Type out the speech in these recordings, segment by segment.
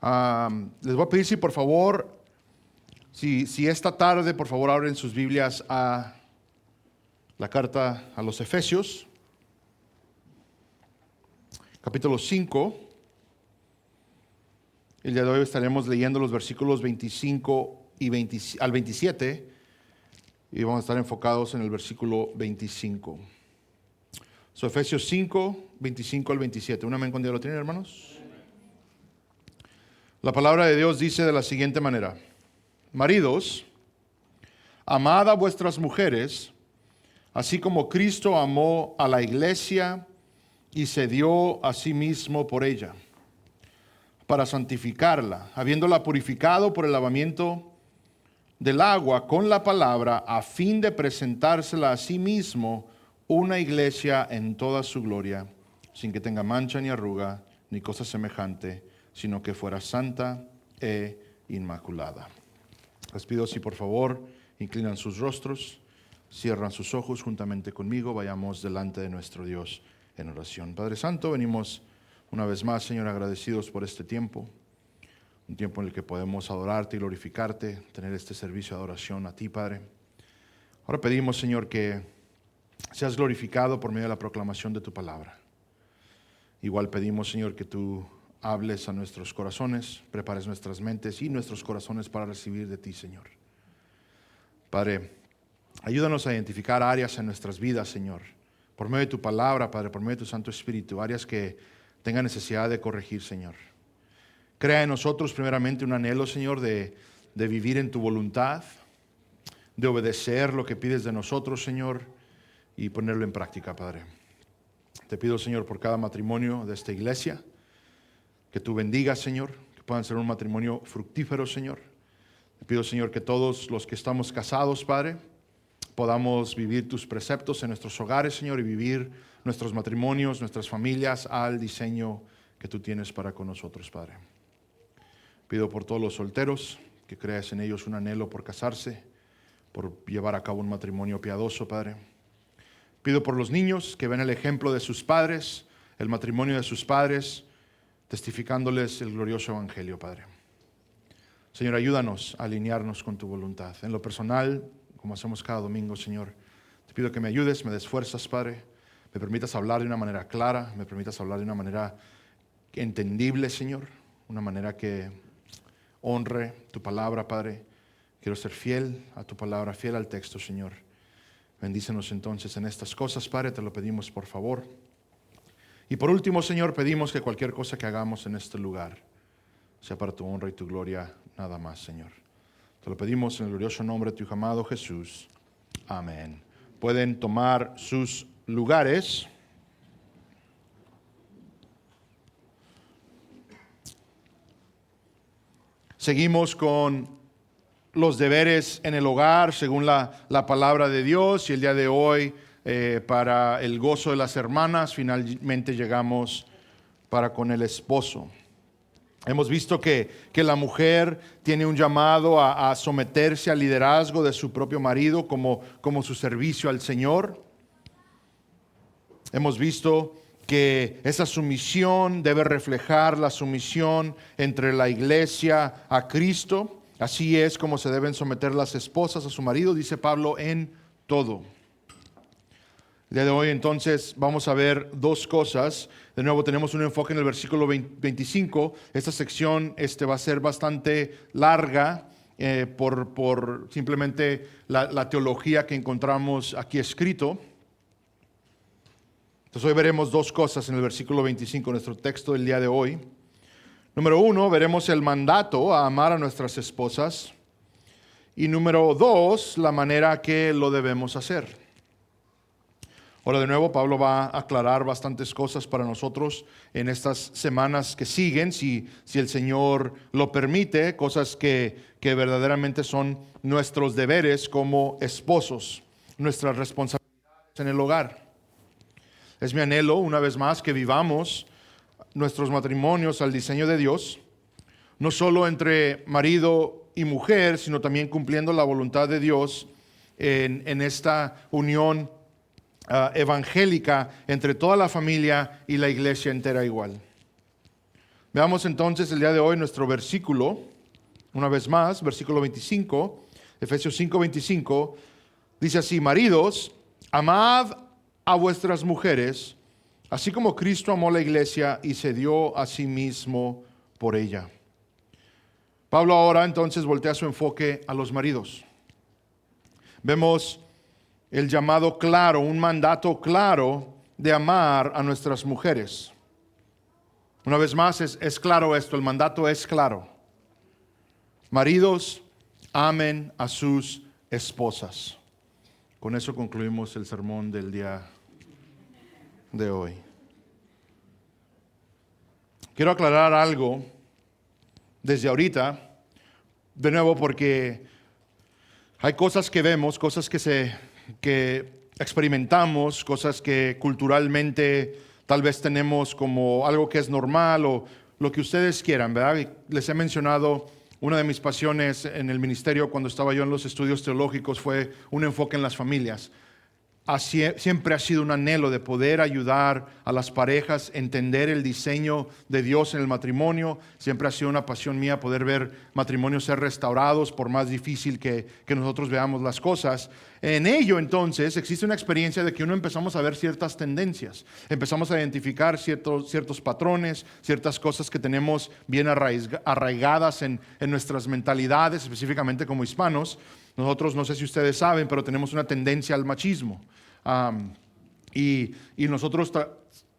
Les voy a pedir si por favor, si esta tarde por favor abren sus Biblias a la carta a los Efesios, capítulo 5. El día de hoy estaremos leyendo los versículos 25 al 27 y vamos a estar enfocados en el versículo 25. Efesios 5, 25 al 27. ¿Un amén cuando ya lo tienen, hermanos? La palabra de Dios dice de la siguiente manera: maridos, amad a vuestras mujeres, así como Cristo amó a la iglesia y se dio a sí mismo por ella, para santificarla, habiéndola purificado por el lavamiento del agua con la palabra, a fin de presentársela a sí mismo una iglesia en toda su gloria, sin que tenga mancha ni arruga, ni cosa semejante, sino que fuera santa e inmaculada. Les pido si por favor inclinan sus rostros, cierran sus ojos juntamente conmigo, vayamos delante de nuestro Dios en oración. Padre Santo, venimos una vez más, Señor, agradecidos por este tiempo, un tiempo en el que podemos adorarte y glorificarte, tener este servicio de adoración a ti, Padre. Ahora pedimos, Señor, que seas glorificado por medio de la proclamación de tu palabra. Igual pedimos, Señor, que tú hables a nuestros corazones, prepares nuestras mentes y nuestros corazones para recibir de ti, Señor. Padre, ayúdanos a identificar áreas en nuestras vidas, Señor, por medio de tu palabra, Padre, por medio de tu Santo Espíritu, áreas que tengan necesidad de corregir, Señor. Crea en nosotros primeramente un anhelo, Señor, de vivir en tu voluntad, de obedecer lo que pides de nosotros, Señor, y ponerlo en práctica, Padre. Te pido, Señor, por cada matrimonio de esta iglesia, que tú bendigas, Señor, que puedan ser un matrimonio fructífero, Señor. Te pido, Señor, que todos los que estamos casados, Padre, podamos vivir tus preceptos en nuestros hogares, Señor, y vivir nuestros matrimonios, nuestras familias al diseño que tú tienes para con nosotros, Padre. Pido por todos los solteros, que creas en ellos un anhelo por casarse, por llevar a cabo un matrimonio piadoso, Padre. Pido por los niños que ven el ejemplo de sus padres, el matrimonio de sus padres, testificándoles el glorioso evangelio, Padre. Señor, ayúdanos a alinearnos con tu voluntad. En lo personal, como hacemos cada domingo, Señor, te pido que me ayudes, me des fuerzas, Padre. Me permitas hablar de una manera clara, me permitas hablar de una manera entendible, Señor, una manera que honre tu palabra, Padre. Quiero ser fiel a tu palabra, fiel al texto, Señor. Bendícenos entonces en estas cosas, Padre, te lo pedimos por favor. Y por último, Señor, pedimos que cualquier cosa que hagamos en este lugar sea para tu honra y tu gloria, nada más, Señor. Te lo pedimos en el glorioso nombre de tu Hijo amado Jesús. Amén. Pueden tomar sus lugares. Seguimos con los deberes en el hogar según la palabra de Dios, y el día de hoy para el gozo de las hermanas finalmente llegamos para con el esposo. Hemos visto que la mujer tiene un llamado a someterse al liderazgo de su propio marido como su servicio al Señor. Hemos visto que esa sumisión debe reflejar la sumisión entre la iglesia a Cristo. Así es como se deben someter las esposas a su marido, dice Pablo, en todo. El día de hoy entonces vamos a ver dos cosas. De nuevo tenemos un enfoque en el versículo 25. Esta sección va a ser bastante larga por simplemente la teología que encontramos aquí escrito. Entonces hoy veremos dos cosas en el versículo 25, nuestro texto del día de hoy. Número 1, veremos el mandato a amar a nuestras esposas. Y número 2, la manera que lo debemos hacer. Ahora de nuevo, Pablo va a aclarar bastantes cosas para nosotros en estas semanas que siguen, si el Señor lo permite, cosas que verdaderamente son nuestros deberes como esposos, nuestras responsabilidades en el hogar. Es mi anhelo, una vez más, que vivamos nuestros matrimonios al diseño de Dios, no solo entre marido y mujer, sino también cumpliendo la voluntad de Dios en esta unión evangélica entre toda la familia y la iglesia entera igual. Veamos entonces el día de hoy nuestro versículo, una vez más, versículo 25, Efesios 5:25, dice así: maridos, amad a vuestras mujeres, así como Cristo amó la iglesia y se dio a sí mismo por ella. Pablo ahora entonces voltea su enfoque a los maridos. Vemos el llamado claro, un mandato claro de amar a nuestras mujeres. Una vez más, es claro esto, el mandato es claro. Maridos, amen a sus esposas. Con eso concluimos el sermón del día de hoy. Quiero aclarar algo desde ahorita, de nuevo, porque hay cosas que vemos, cosas que experimentamos, cosas que culturalmente tal vez tenemos como algo que es normal o lo que ustedes quieran, ¿verdad? Y les he mencionado, una de mis pasiones en el ministerio cuando estaba yo en los estudios teológicos fue un enfoque en las familias. Siempre ha sido un anhelo de poder ayudar a las parejas a entender el diseño de Dios en el matrimonio. Siempre ha sido una pasión mía poder ver matrimonios ser restaurados, por más difícil que nosotros veamos las cosas. En ello, entonces, existe una experiencia de que uno empezamos a ver ciertas tendencias. Empezamos a identificar ciertos patrones, ciertas cosas que tenemos bien arraigadas en nuestras mentalidades, específicamente como hispanos. Nosotros, no sé si ustedes saben, pero tenemos una tendencia al machismo. Y nosotros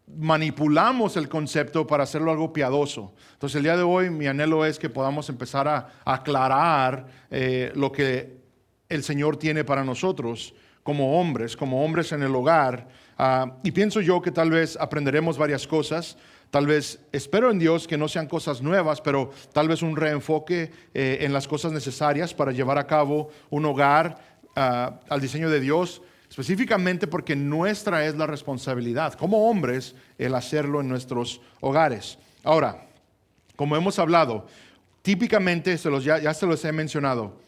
manipulamos el concepto para hacerlo algo piadoso. Entonces, el día de hoy, mi anhelo es que podamos empezar a aclarar lo que el Señor tiene para nosotros como hombres en el hogar. Y pienso yo que tal vez aprenderemos varias cosas. Tal vez, espero en Dios que no sean cosas nuevas, pero tal vez un reenfoque en las cosas necesarias para llevar a cabo un hogar al diseño de Dios, específicamente porque nuestra es la responsabilidad, como hombres, el hacerlo en nuestros hogares. Ahora, como hemos hablado, típicamente, ya se los he mencionado,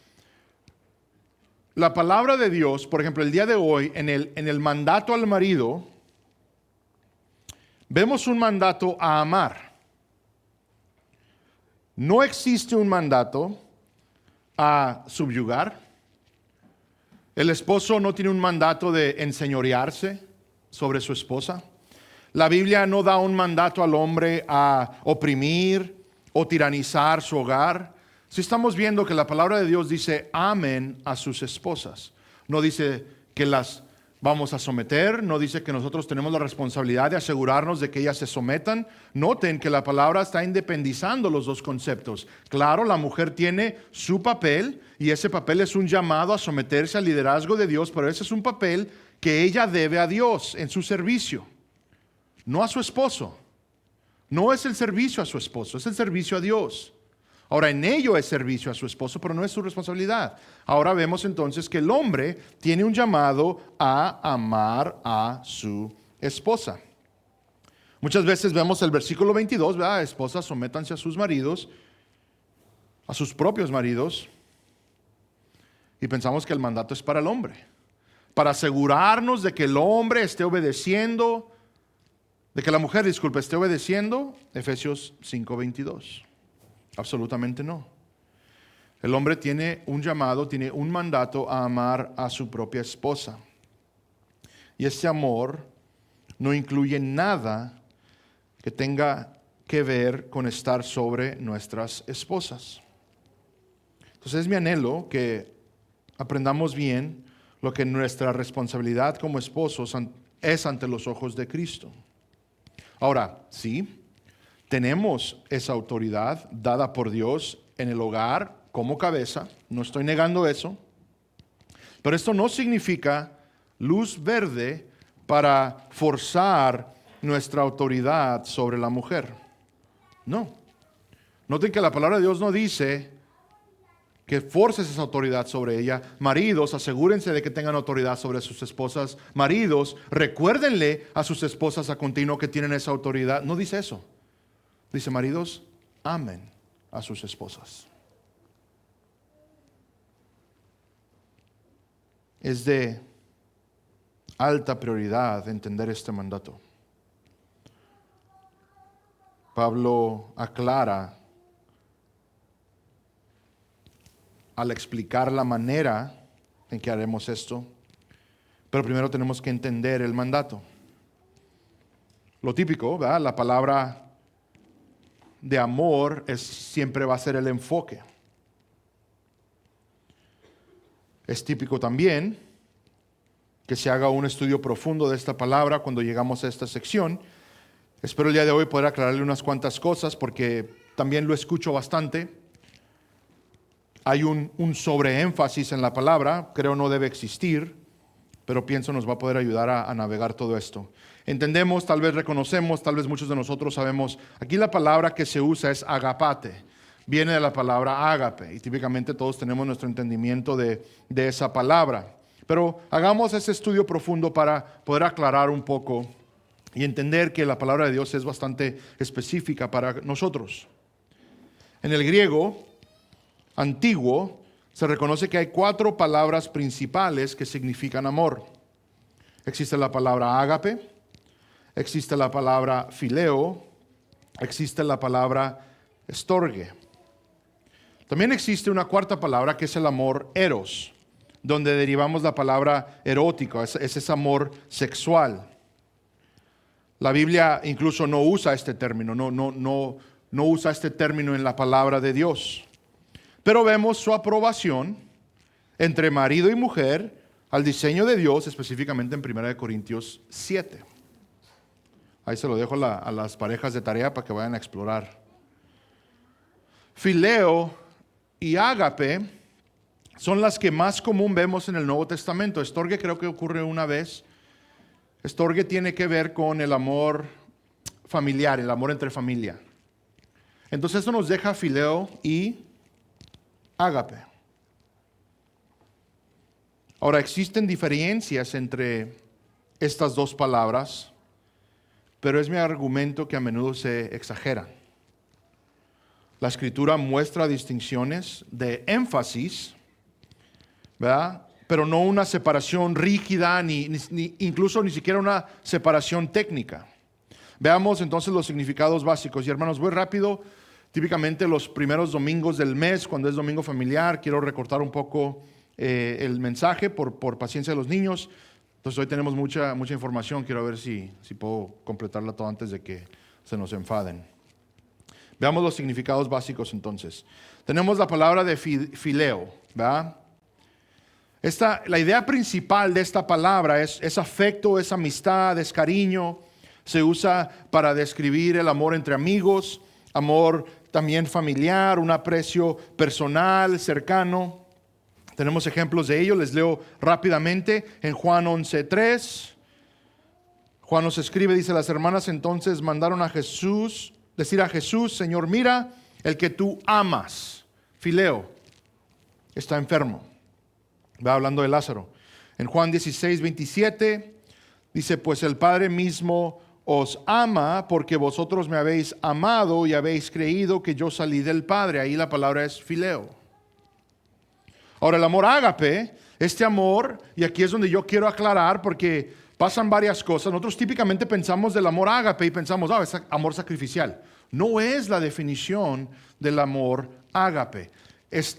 la palabra de Dios, por ejemplo, el día de hoy, en el mandato al marido, vemos un mandato a amar. No existe un mandato a subyugar. El esposo no tiene un mandato de enseñorearse sobre su esposa. La Biblia no da un mandato al hombre a oprimir o tiranizar su hogar. Si estamos viendo que la palabra de Dios dice amen a sus esposas, no dice que las vamos a someter, no dice que nosotros tenemos la responsabilidad de asegurarnos de que ellas se sometan. Noten que la palabra está independizando los dos conceptos. Claro, la mujer tiene su papel y ese papel es un llamado a someterse al liderazgo de Dios, pero ese es un papel que ella debe a Dios en su servicio, no a su esposo. No es el servicio a su esposo, es el servicio a Dios. Ahora, en ello es servicio a su esposo, pero no es su responsabilidad. Ahora vemos entonces que el hombre tiene un llamado a amar a su esposa. Muchas veces vemos el versículo 22, ¿verdad? Esposas, sométanse a sus maridos, a sus propios maridos, y pensamos que el mandato es para el hombre, para asegurarnos de que el hombre esté obedeciendo, de que la mujer, esté obedeciendo, Efesios 5:22. Absolutamente no. El hombre tiene un llamado, tiene un mandato a amar a su propia esposa. Y ese amor no incluye nada que tenga que ver con estar sobre nuestras esposas. Entonces es mi anhelo que aprendamos bien lo que nuestra responsabilidad como esposos es ante los ojos de Cristo. Ahora, sí, tenemos esa autoridad dada por Dios en el hogar como cabeza, no estoy negando eso, pero esto no significa luz verde para forzar nuestra autoridad sobre la mujer. No. Noten que la palabra de Dios no dice que forces esa autoridad sobre ella. Maridos, asegúrense de que tengan autoridad sobre sus esposas. Maridos, recuérdenle a sus esposas a continuo que tienen esa autoridad. No dice eso. Dice, maridos, amen a sus esposas. Es de alta prioridad entender este mandato. Pablo aclara al explicar la manera en que haremos esto, pero primero tenemos que entender el mandato. Lo típico, ¿verdad? La palabra de amor siempre va a ser el enfoque. Es típico también que se haga un estudio profundo de esta palabra cuando llegamos a esta sección. Espero el día de hoy poder aclararle unas cuantas cosas porque también lo escucho bastante. Hay un sobreénfasis en la palabra, creo no debe existir, pero pienso nos va a poder ayudar a navegar todo esto. Entendemos, tal vez reconocemos, tal vez muchos de nosotros sabemos, aquí la palabra que se usa es agapate, viene de la palabra ágape, y típicamente todos tenemos nuestro entendimiento de esa palabra. Pero hagamos ese estudio profundo para poder aclarar un poco y entender que la palabra de Dios es bastante específica para nosotros. En el griego antiguo se reconoce que hay 4 palabras principales que significan amor. Existe la palabra ágape, existe la palabra fileo, existe la palabra estorge. También existe una 4ª palabra que es el amor eros, donde derivamos la palabra erótico, es ese amor sexual. La Biblia incluso no usa este término, no usa este término en la palabra de Dios. Pero vemos su aprobación entre marido y mujer al diseño de Dios, específicamente en 1 Corintios 7. Ahí se lo dejo a las parejas de tarea para que vayan a explorar. Fileo y ágape son las que más común vemos en el Nuevo Testamento. Estorge creo que ocurre una vez. Estorge tiene que ver con el amor familiar, el amor entre familia. Entonces eso nos deja fileo y ágape. Ahora, existen diferencias entre estas 2 palabras, pero es mi argumento que a menudo se exageran. La Escritura muestra distinciones de énfasis, ¿verdad? Pero no una separación rígida, incluso ni siquiera una separación técnica. Veamos entonces los significados básicos. Y hermanos, voy rápido. Típicamente los primeros domingos del mes, cuando es domingo familiar, quiero recortar un poco el mensaje por paciencia de los niños. Entonces hoy tenemos mucha información, quiero ver si puedo completarla todo antes de que se nos enfaden. Veamos los significados básicos entonces. Tenemos la palabra de fileo, ¿verdad? La idea principal de esta palabra es afecto, es amistad, es cariño. Se usa para describir el amor entre amigos, amor también familiar, un aprecio personal, cercano. Tenemos ejemplos de ello, les leo rápidamente en Juan 11:3. Juan nos escribe, dice: las hermanas entonces mandaron decir a Jesús, Señor, mira, el que tú amas, fileo, está enfermo. Va hablando de Lázaro. En Juan 16:27 dice: pues el Padre mismo os ama porque vosotros me habéis amado y habéis creído que yo salí del Padre. Ahí la palabra es fileo. Ahora el amor ágape, este amor, y aquí es donde yo quiero aclarar porque pasan varias cosas. Nosotros típicamente pensamos del amor ágape y pensamos, es amor sacrificial. No es la definición del amor ágape. Es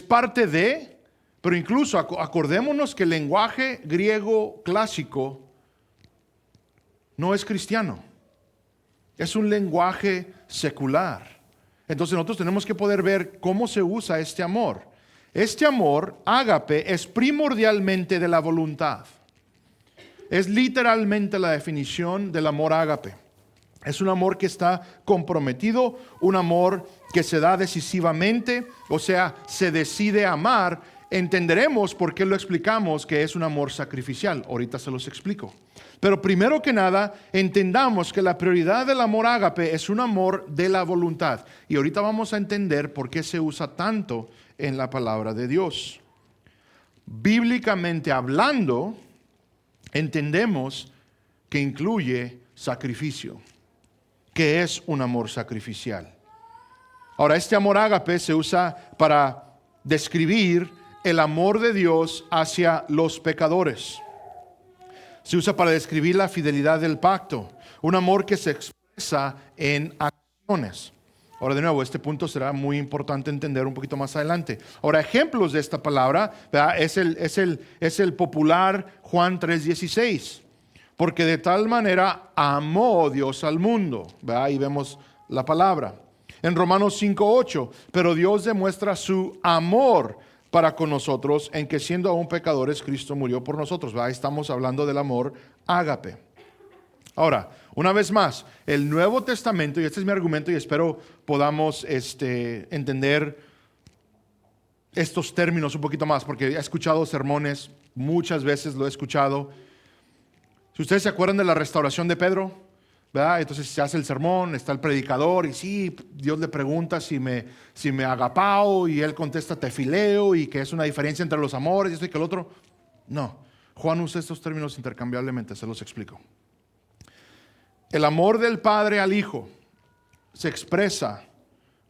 parte de, pero incluso acordémonos que el lenguaje griego clásico no es cristiano. Es un lenguaje secular. Entonces nosotros tenemos que poder ver cómo se usa este amor. Este amor, ágape, es primordialmente de la voluntad. Es literalmente la definición del amor ágape. Es un amor que está comprometido, un amor que se da decisivamente, o sea, se decide amar. Entenderemos por qué lo explicamos que es un amor sacrificial. Ahorita se los explico. Pero primero que nada, entendamos que la prioridad del amor ágape es un amor de la voluntad. Y ahorita vamos a entender por qué se usa tanto en la palabra de Dios. Bíblicamente hablando, entendemos que incluye sacrificio, que es un amor sacrificial. Ahora, este amor ágape se usa para describir el amor de Dios hacia los pecadores. Se usa para describir la fidelidad del pacto, un amor que se expresa expresa en acciones. Ahora, de nuevo, este punto será muy importante entender un poquito más adelante. Ahora, ejemplos de esta palabra, ¿verdad? Es el popular Juan 3:16. Porque de tal manera amó Dios al mundo. ¿Verdad? Ahí vemos la palabra. En Romanos 5:8, pero Dios demuestra su amor para con nosotros en que siendo aún pecadores, Cristo murió por nosotros. ¿Verdad? Estamos hablando del amor ágape. Ahora, una vez más, el Nuevo Testamento, y este es mi argumento y espero podamos entender estos términos un poquito más, porque he escuchado sermones, muchas veces lo he escuchado. Si ustedes se acuerdan de la restauración de Pedro, ¿verdad? Entonces se hace el sermón, está el predicador y sí, Dios le pregunta si me agapao y él contesta tefileo y que es una diferencia entre los amores y esto y que el otro. No, Juan usa estos términos intercambiablemente, se los explico. El amor del Padre al Hijo se expresa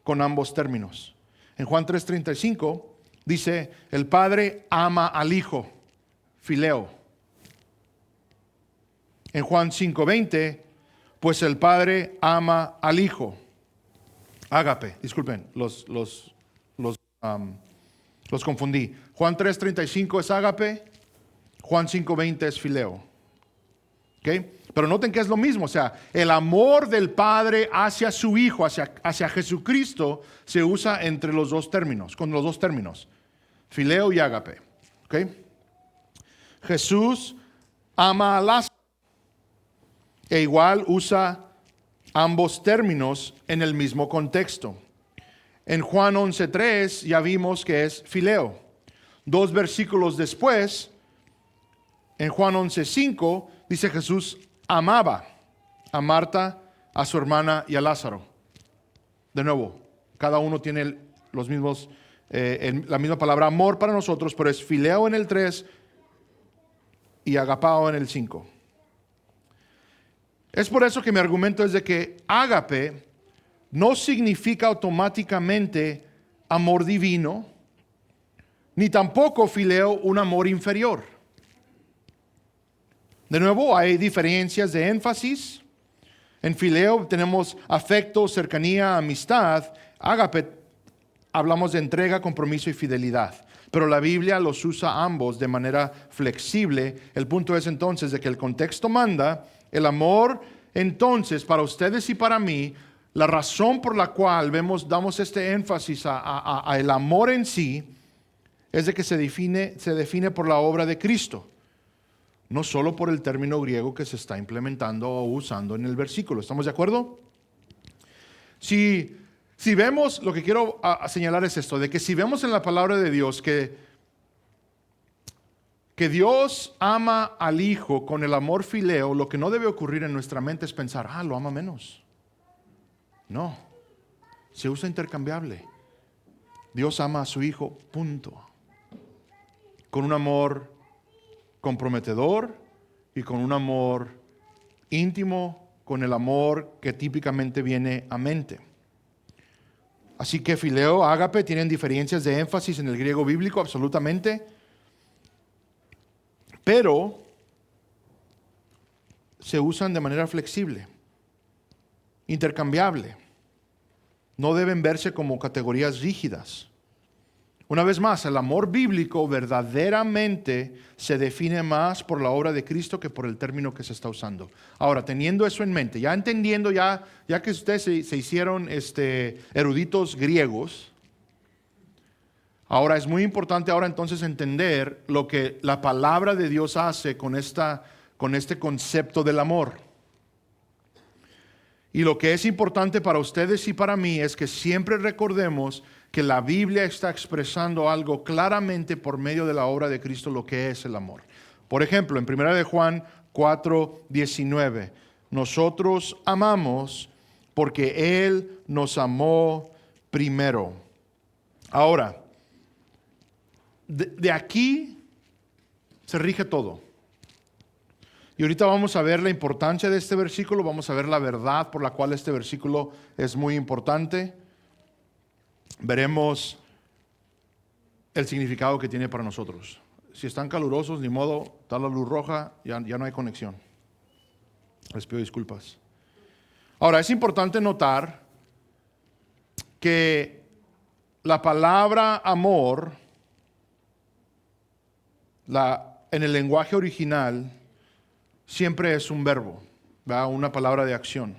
con ambos términos. En Juan 3:35 dice, el Padre ama al Hijo, fileo. En Juan 5:20, pues el Padre ama al Hijo, ágape. Disculpen, los confundí. Juan 3:35 es ágape, Juan 5:20 es fileo. ¿Okay? Pero noten que es lo mismo, o sea, el amor del Padre hacia su Hijo, hacia Jesucristo, se usa entre los dos términos, con los dos términos, fileo y ágape. ¿Okay? Jesús ama a Lázaro, e igual usa ambos términos en el mismo contexto. En Juan 11:3 ya vimos que es fileo. 2 versículos después, en Juan 11:5, dice Jesús amaba a Marta, a su hermana y a Lázaro. De nuevo, cada uno tiene los mismos, la misma palabra amor para nosotros, pero es fileo en el 3 y agapao en el 5. Es por eso que mi argumento es de que ágape no significa automáticamente amor divino, ni tampoco fileo un amor inferior. De nuevo, hay diferencias de énfasis. En fileo tenemos afecto, cercanía, amistad. Ágape hablamos de entrega, compromiso y fidelidad. Pero la Biblia los usa ambos de manera flexible. El punto es entonces de que el contexto manda el amor. Entonces, para ustedes y para mí, la razón por la cual damos este énfasis a el amor en sí es de que se define por la obra de Cristo. No solo por el término griego que se está implementando o usando en el versículo. ¿Estamos de acuerdo? Si vemos, lo que quiero señalar es esto, de que si vemos en la palabra de Dios que Dios ama al Hijo con el amor fileo, lo que no debe ocurrir en nuestra mente es pensar, lo ama menos. No, se usa intercambiable. Dios ama a su Hijo, punto. Con un amor comprometedor y con un amor íntimo, con el amor que típicamente viene a mente. Así que fileo, ágape tienen diferencias de énfasis en el griego bíblico, absolutamente, pero se usan de manera flexible, intercambiable. No deben verse como categorías rígidas. Una vez más, el amor bíblico verdaderamente se define más por la obra de Cristo que por el término que se está usando. Ahora, teniendo eso en mente, ya entendiendo, ya que ustedes se hicieron eruditos griegos, ahora es muy importante ahora entonces entender lo que la palabra de Dios hace con este concepto del amor. Y lo que es importante para ustedes y para mí es que siempre recordemos que la Biblia está expresando algo claramente por medio de la obra de Cristo, lo que es el amor. Por ejemplo, en 1 de Juan 4:19, nosotros amamos porque Él nos amó primero. Ahora, de aquí se rige todo. Y ahorita vamos a ver la importancia de este versículo, vamos a ver la verdad por la cual este versículo es muy importante. Veremos el significado que tiene para nosotros. Si están calurosos, ni modo, está la luz roja, ya no hay conexión. Les pido disculpas. Ahora, es importante notar que la palabra amor, en el lenguaje original, siempre es un verbo, ¿verdad? Una palabra de acción.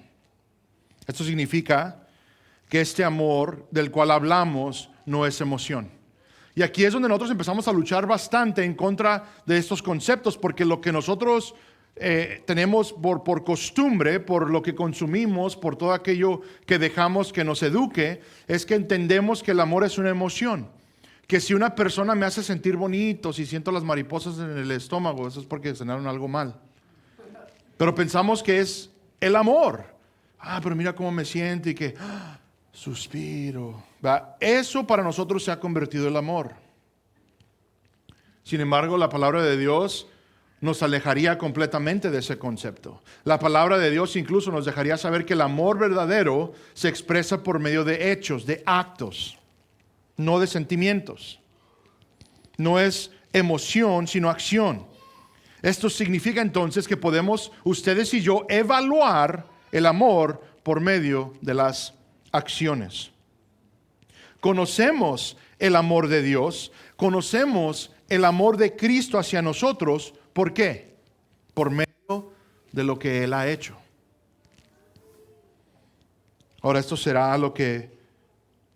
Esto significa que este amor del cual hablamos no es emoción. Y aquí es donde nosotros empezamos a luchar bastante en contra de estos conceptos, porque lo que nosotros tenemos por costumbre, por lo que consumimos, por todo aquello que dejamos que nos eduque, es que entendemos que el amor es una emoción. Que si una persona me hace sentir bonito, si siento las mariposas en el estómago, eso es porque cenaron algo mal. Pero pensamos que es el amor. Pero mira cómo me siento y que suspiro. ¿Va? Eso para nosotros se ha convertido en el amor. Sin embargo, la palabra de Dios nos alejaría completamente de ese concepto. La palabra de Dios incluso nos dejaría saber que el amor verdadero se expresa por medio de hechos, de actos, no de sentimientos. No es emoción, sino acción. Esto significa entonces que podemos, ustedes y yo, evaluar el amor por medio de las acciones. Conocemos el amor de Dios, conocemos el amor de Cristo hacia nosotros. ¿Por qué? Por medio de lo que Él ha hecho. Ahora, esto será lo que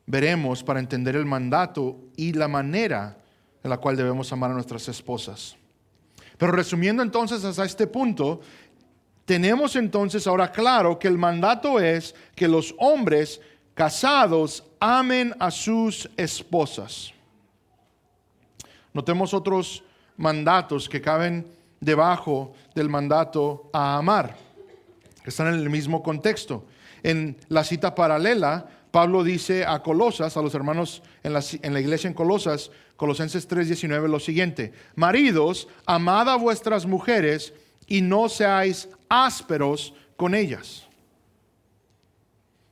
veremos para entender el mandato y la manera en la cual debemos amar a nuestras esposas. Pero resumiendo entonces hasta este punto, tenemos entonces ahora claro que el mandato es que los hombres casados amen a sus esposas. Notemos otros mandatos que caben debajo del mandato a amar, que están en el mismo contexto. En la cita paralela, Pablo dice a Colosas, a los hermanos en la iglesia en Colosas, Colosenses 3:19, lo siguiente: maridos, amad a vuestras mujeres y no seáis ásperos con ellas.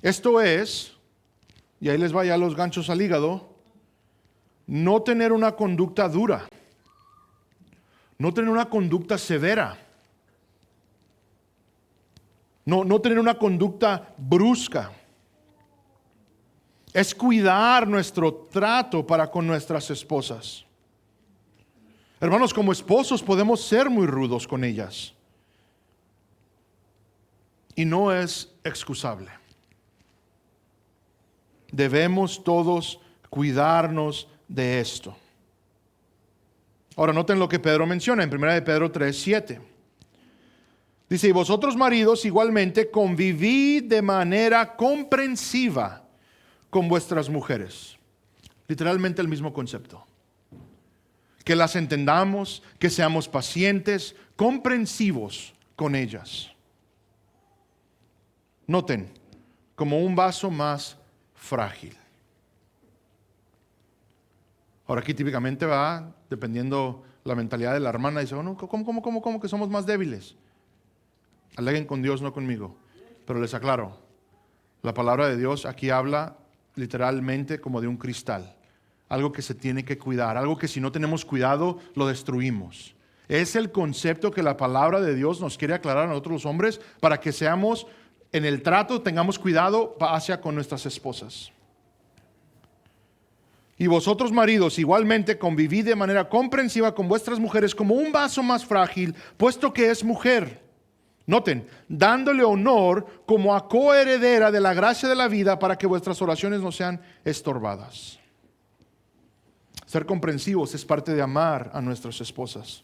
Esto es, y ahí les va ya los ganchos al hígado, no tener una conducta dura, no tener una conducta severa, no tener una conducta brusca. Es cuidar nuestro trato para con nuestras esposas. Hermanos, como esposos podemos ser muy rudos con ellas. Y no es excusable. Debemos todos cuidarnos de esto. Ahora noten lo que Pedro menciona en 1 de Pedro 3:7. Dice: y vosotros maridos igualmente convivid de manera comprensiva con vuestras mujeres. Literalmente el mismo concepto. Que las entendamos, que seamos pacientes, comprensivos con ellas. Noten, como un vaso más frágil. Ahora aquí típicamente va, dependiendo la mentalidad de la hermana, dice: no, ¿cómo que somos más débiles? Aleguen con Dios, no conmigo. Pero les aclaro, la palabra de Dios aquí habla literalmente como de un cristal. Algo que se tiene que cuidar, algo que si no tenemos cuidado lo destruimos. Es el concepto que la palabra de Dios nos quiere aclarar a nosotros los hombres para que seamos en el trato, tengamos cuidado hacia con nuestras esposas. Y vosotros maridos igualmente convivid de manera comprensiva con vuestras mujeres como un vaso más frágil, puesto que es mujer. Noten, dándole honor como a coheredera de la gracia de la vida para que vuestras oraciones no sean estorbadas. Ser comprensivos es parte de amar a nuestras esposas.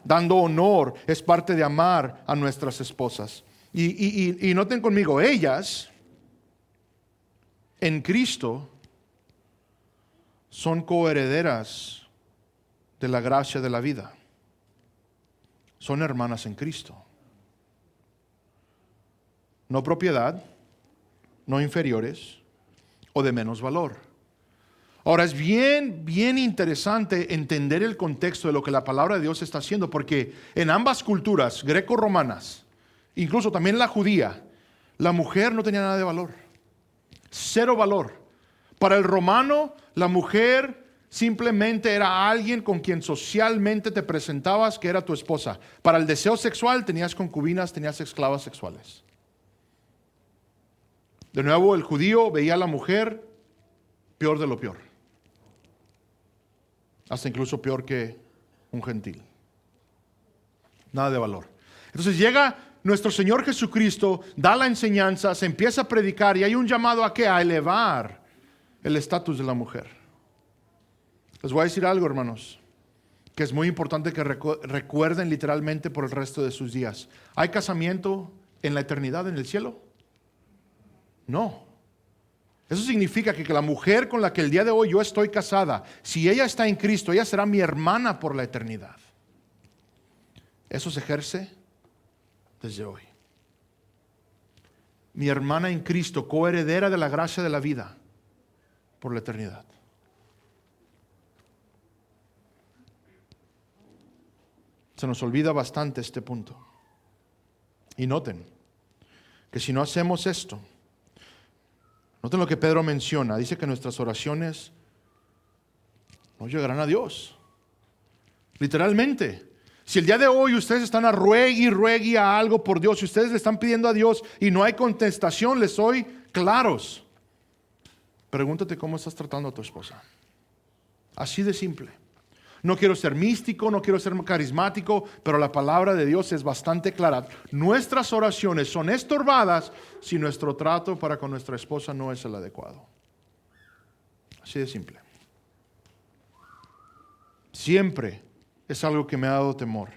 Dando honor es parte de amar a nuestras esposas. Y noten conmigo, ellas en Cristo son coherederas de la gracia de la vida. Son hermanas en Cristo. No propiedad, no inferiores o de menos valor. Ahora es bien interesante entender el contexto de lo que la palabra de Dios está haciendo, porque en ambas culturas, greco-romanas, incluso también la judía, la mujer no tenía nada de valor. Cero valor. Para el romano, la mujer simplemente era alguien con quien socialmente te presentabas que era tu esposa. Para el deseo sexual tenías concubinas, tenías esclavas sexuales. De nuevo, el judío veía a la mujer peor de lo peor. Hasta incluso peor que un gentil. Nada de valor. Entonces llega nuestro Señor Jesucristo, da la enseñanza, se empieza a predicar y hay un llamado a ¿qué? A elevar el estatus de la mujer. Les voy a decir algo, hermanos, que es muy importante que recuerden literalmente por el resto de sus días. ¿Hay casamiento en la eternidad en el cielo? No. Eso significa que la mujer con la que el día de hoy yo estoy casada, si ella está en Cristo, ella será mi hermana por la eternidad. Eso se ejerce desde hoy. Mi hermana en Cristo, coheredera de la gracia de la vida por la eternidad. Se nos olvida bastante este punto. Y noten que si no hacemos esto, noten lo que Pedro menciona. Dice que nuestras oraciones no llegarán a Dios. Literalmente. Si el día de hoy ustedes están a ruegue a algo por Dios, si ustedes le están pidiendo a Dios y no hay contestación, les soy claros. Pregúntate cómo estás tratando a tu esposa. Así de simple. No quiero ser místico, no quiero ser carismático, pero la palabra de Dios es bastante clara. Nuestras oraciones son estorbadas si nuestro trato para con nuestra esposa no es el adecuado. Así de simple. Siempre es algo que me ha dado temor.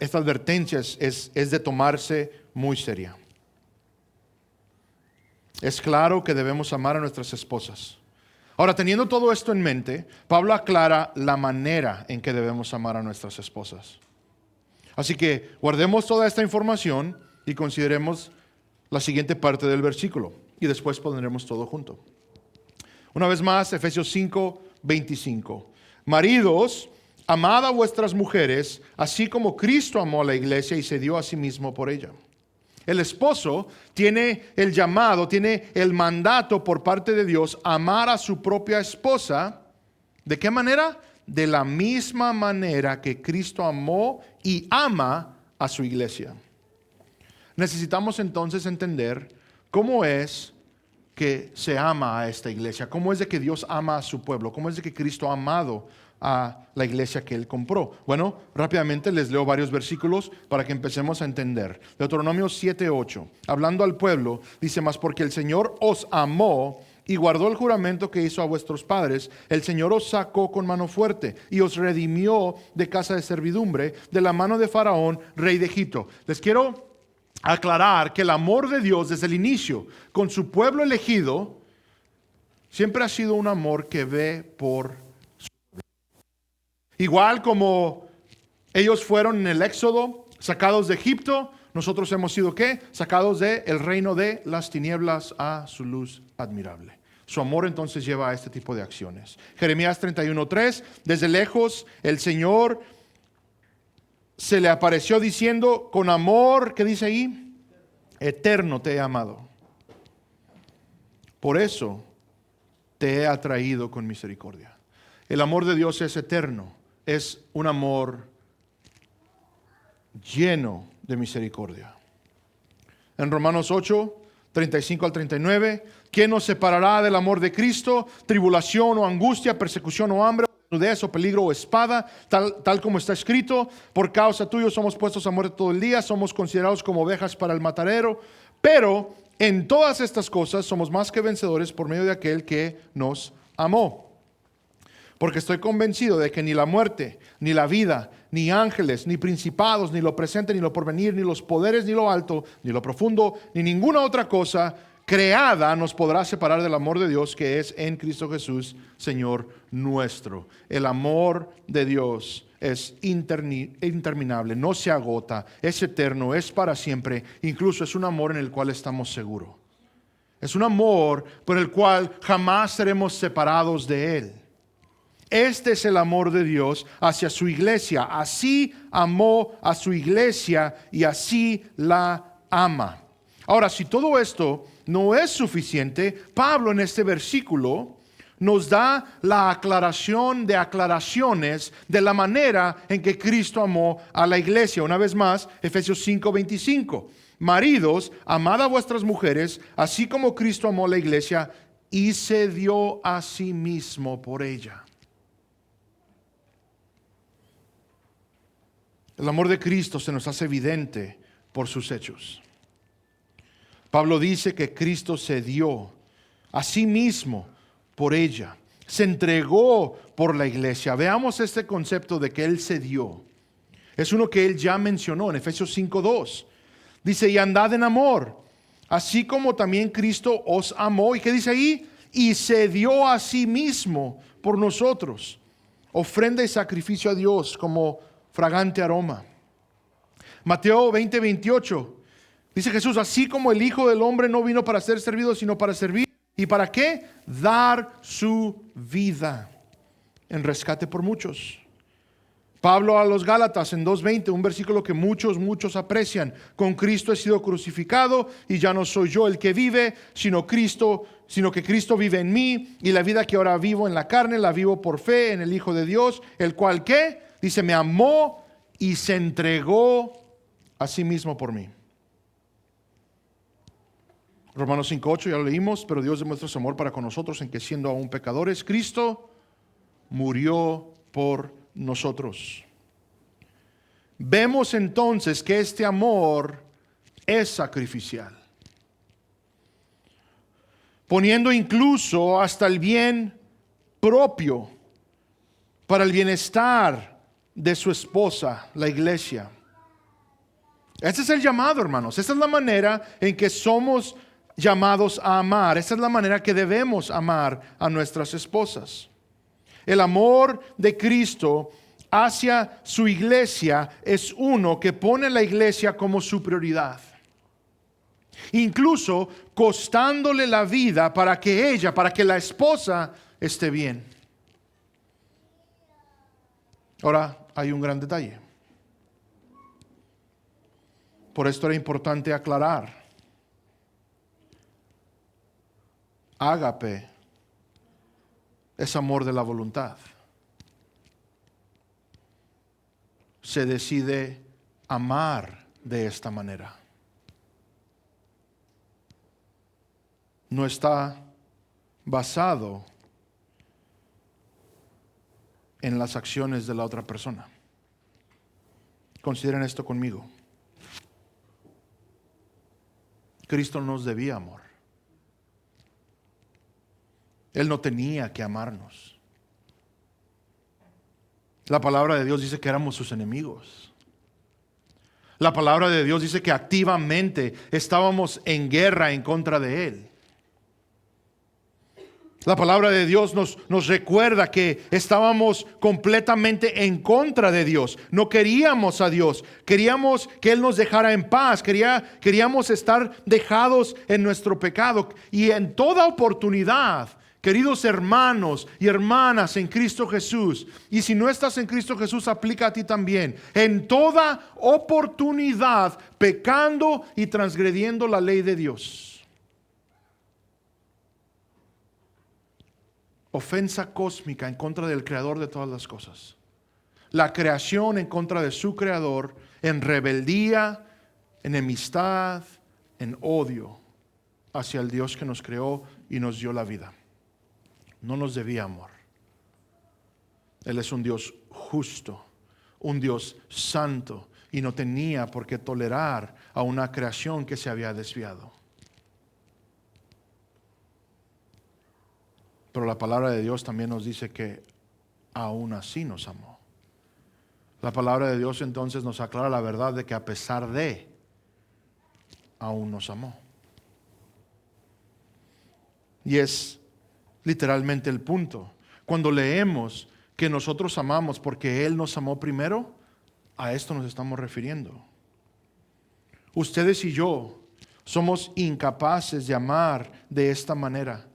Esta advertencia es de tomarse muy seria. Es claro que debemos amar a nuestras esposas. Ahora, teniendo todo esto en mente, Pablo aclara la manera en que debemos amar a nuestras esposas. Así que guardemos toda esta información y consideremos la siguiente parte del versículo. Y después pondremos todo junto. Una vez más, Efesios 5, 25. Maridos, amad a vuestras mujeres, así como Cristo amó a la iglesia y se dio a sí mismo por ella. El esposo tiene el llamado, tiene el mandato por parte de Dios amar a su propia esposa. ¿De qué manera? De la misma manera que Cristo amó y ama a su iglesia. Necesitamos entonces entender cómo es que se ama a esta iglesia, cómo es de que Dios ama a su pueblo, cómo es de que Cristo ha amado a la iglesia que Él compró. Bueno, rápidamente les leo varios versículos para que empecemos a entender. Deuteronomio 7:8, hablando al pueblo, dice: mas porque el Señor os amó y guardó el juramento que hizo a vuestros padres, el Señor os sacó con mano fuerte y os redimió de casa de servidumbre, de la mano de Faraón, rey de Egipto. Les quiero aclarar que el amor de Dios desde el inicio con su pueblo elegido siempre ha sido un amor que ve por su pueblo. Igual como ellos fueron en el Éxodo sacados de Egipto, nosotros hemos sido ¿qué? Sacados del reino de las tinieblas a su luz admirable. Su amor entonces lleva a este tipo de acciones. Jeremías 31:3, desde lejos el Señor se le apareció diciendo: con amor, ¿qué dice ahí? Eterno te he amado. Por eso te he atraído con misericordia. El amor de Dios es eterno. Es un amor lleno de misericordia. En Romanos 8, 35 al 39, ¿quién nos separará del amor de Cristo? Tribulación o angustia, persecución o hambre, desnudez o peligro o espada, tal como está escrito: por causa tuya somos puestos a muerte todo el día, somos considerados como ovejas para el matadero. Pero en todas estas cosas somos más que vencedores por medio de aquel que nos amó. Porque estoy convencido de que ni la muerte, ni la vida, ni ángeles, ni principados, ni lo presente, ni lo porvenir, ni los poderes, ni lo alto, ni lo profundo, ni ninguna otra cosa creada nos podrá separar del amor de Dios que es en Cristo Jesús, Señor nuestro. El amor de Dios es interminable, no se agota, es eterno, es para siempre. Incluso es un amor en el cual estamos seguros. Es un amor por el cual jamás seremos separados de Él. Este es el amor de Dios hacia su iglesia. Así amó a su iglesia y así la ama. Ahora, si todo esto no es suficiente, Pablo en este versículo nos da la aclaración de aclaraciones de la manera en que Cristo amó a la iglesia. Una vez más, Efesios 5:25. maridos, amad a vuestras mujeres, así como Cristo amó a la iglesia y se dio a sí mismo por ella. El amor de Cristo se nos hace evidente por sus hechos. Pablo dice que Cristo se dio a sí mismo por ella. Se entregó por la iglesia. Veamos este concepto de que Él se dio. Es uno que Él ya mencionó en Efesios 5:2. Dice, y andad en amor, así como también Cristo os amó. ¿Y qué dice ahí? Y se dio a sí mismo por nosotros. Ofrenda y sacrificio a Dios como fragante aroma. Mateo 20:28. Dice Jesús, así como el Hijo del Hombre no vino para ser servido, sino para servir. ¿Y para qué? Dar su vida en rescate por muchos. Pablo a los Gálatas en 2:20, un versículo que muchos aprecian. Con Cristo he sido crucificado y ya no soy yo el que vive, sino que Cristo vive en mí, y la vida que ahora vivo en la carne la vivo por fe en el Hijo de Dios, el cual ¿qué? Dice, me amó y se entregó a sí mismo por mí. Romanos 5:8 ya lo leímos, pero Dios demuestra su amor para con nosotros en que siendo aún pecadores, Cristo murió por nosotros. Vemos entonces que este amor es sacrificial, poniendo incluso hasta el bien propio para el bienestar de su esposa, la iglesia. Este es el llamado, hermanos. Esta es la manera en que somos llamados a amar. Esta es la manera que debemos amar a nuestras esposas. El amor de Cristo hacia su iglesia es uno que pone a la iglesia como su prioridad. Incluso costándole la vida para que la esposa esté bien. Ahora, hay un gran detalle. Por esto era importante aclarar. Ágape es amor de la voluntad. Se decide amar de esta manera. No está basado en las acciones de la otra persona. Consideren esto conmigo. Cristo nos debía amor. Él no tenía que amarnos. La palabra de Dios dice que éramos sus enemigos. La palabra de Dios dice que activamente estábamos en guerra en contra de Él. La palabra de Dios nos recuerda que estábamos completamente en contra de Dios. No queríamos a Dios. Queríamos que Él nos dejara en paz. Queríamos estar dejados en nuestro pecado. Y en toda oportunidad, queridos hermanos y hermanas en Cristo Jesús, y si no estás en Cristo Jesús, aplica a ti también. En toda oportunidad, pecando y transgrediendo la ley de Dios. Ofensa cósmica en contra del creador de todas las cosas. La creación en contra de su creador, en rebeldía, enemistad, en odio hacia el Dios que nos creó y nos dio la vida. No nos debía amor. Él es un Dios justo, un Dios santo, y no tenía por qué tolerar a una creación que se había desviado. Pero la palabra de Dios también nos dice que aún así nos amó. La palabra de Dios entonces nos aclara la verdad de que a pesar de, aún nos amó. Y es literalmente el punto. Cuando leemos que nosotros amamos porque Él nos amó primero, a esto nos estamos refiriendo. Ustedes y yo somos incapaces de amar de esta manera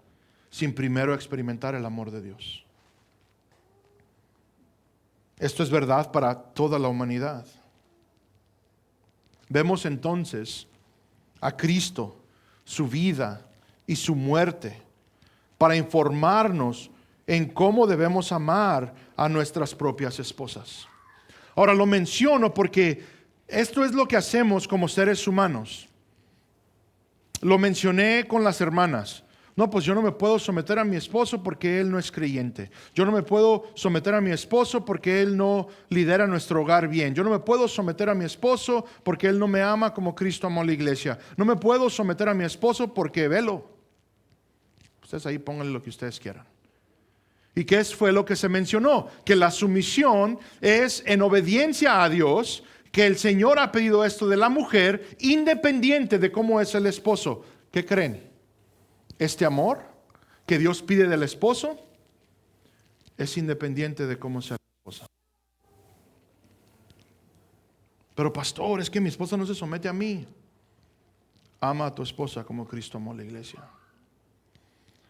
sin primero experimentar el amor de Dios. Esto es verdad para toda la humanidad. Vemos entonces a Cristo, su vida y su muerte, para informarnos en cómo debemos amar a nuestras propias esposas. Ahora lo menciono porque esto es lo que hacemos como seres humanos. Lo mencioné con las hermanas. No, pues yo no me puedo someter a mi esposo porque él no es creyente. Yo no me puedo someter a mi esposo porque él no lidera nuestro hogar bien. Yo no me puedo someter a mi esposo porque él no me ama como Cristo amó a la iglesia. No me puedo someter a mi esposo porque velo. Ustedes ahí pónganle lo que ustedes quieran. ¿Y qué fue lo que se mencionó? Que la sumisión es en obediencia a Dios, que el Señor ha pedido esto de la mujer, independiente de cómo es el esposo. ¿Qué creen? Este amor que Dios pide del esposo es independiente de cómo sea la esposa. Pero pastor, es que mi esposa no se somete a mí. Ama a tu esposa como Cristo amó a la iglesia.